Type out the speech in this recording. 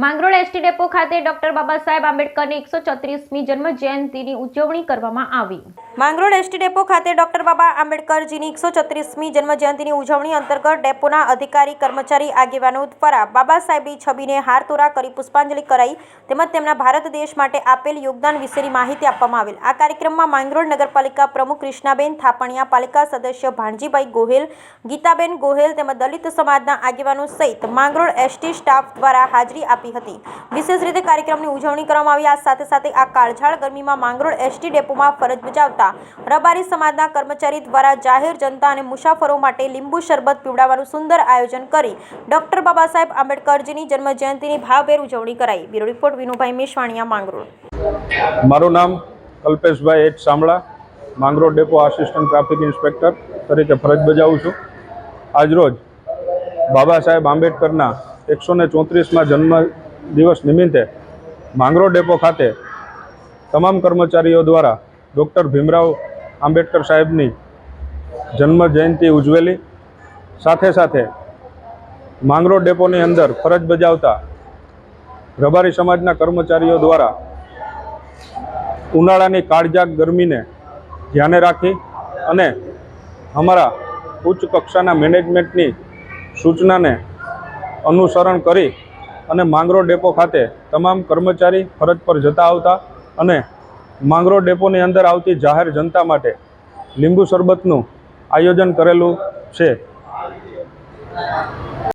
Mangrol ST depot ખાતે doctor Baba Saheb આંબેડકરની 134મી જન્મ જયંતિની ઉજવણી કરવામાં આવી। માંગરોળ એસટી ડેપો ખાતે ડોક્ટર બાબા આંબેડકરજીની 134મી જન્મ જયંતિની ઉજવણી અંતર્ગત ડેપોના અધિકારી કર્મચારી આગેવાનો દ્વારા બાબા સાહેબની છબીને હારતોરા કરી પુષ્પાંજલિ કરાઈ તેમજ તેમના ભારત દેશ માટે આપેલ યોગદાન વિશેની માહિતી આપવામાં આવેલ। આ કાર્યક્રમમાં માંગરોળ નગરપાલિકા પ્રમુખ કૃષ્ણાબેન થાપણિયા, પાલિકા સદસ્ય ભાણજીભાઈ ગોહેલ, ગીતાબેન ગોહેલ તેમજ દલિત સમાજના આગેવાનો સહિત માંગરોળ એસટી સ્ટાફ દ્વારા હાજરી આપી હતી। વિશેષ રીતે કાર્યક્રમની ઉજવણી કરવામાં આવી। આ સાથે સાથે આ કાળઝાળ ગરમીમાં માંગરોળ એસટી ડેપોમાં ફરજ બજાવતા રબારી સમાજના કર્મચારી દ્વારા જાહેર જનતા અને મુસાફરો માટે લીંબુ શરબત પીવડાવવાનું સુંદર આયોજન કરી ડોક્ટર બાબા સાહેબ આંબેડકરજીની જન્મ જયંતિની ભાવભેર ઉજવણી કરાઈ। Bureau report Vinubhai Meshvaniya, Mangrol. મારું નામ Kalpeshbhai H Samala, Mangrol depot assistant traffic inspector તરીકે ફરજ બજાવું છું। આજરોજ બાબા સાહેબ આંબેડકરના 134મા જન્મ દિવસ નિમિત્તે માંગરોળ ડેપો ખાતે તમામ કર્મચારીઓ દ્વારા ડૉક્ટર ભીમરાવ આંબેડકર સાહેબની જન્મ જયંતિ ઉજવેલી। સાથે સાથે માંગરોળ ડેપોની અંદર ફરજ બજાવતા રબારી સમાજના કર્મચારીઓ દ્વારા ઉનાળાની કાળઝાળ ગરમીને ધ્યાને રાખી અને અમારા ઉચ્ચ કક્ષાના મેનેજમેન્ટની સૂચનાને અનુસરણ કરી અને માંગરોળ ડેપો ખાતે તમામ કર્મચારી ફરજ પર જતા આવતા અને માંગરોળ ડેપોની અંદર આવતી જાહેર જનતા માટે લીંબુ શરબતનું આયોજન કરેલું છે।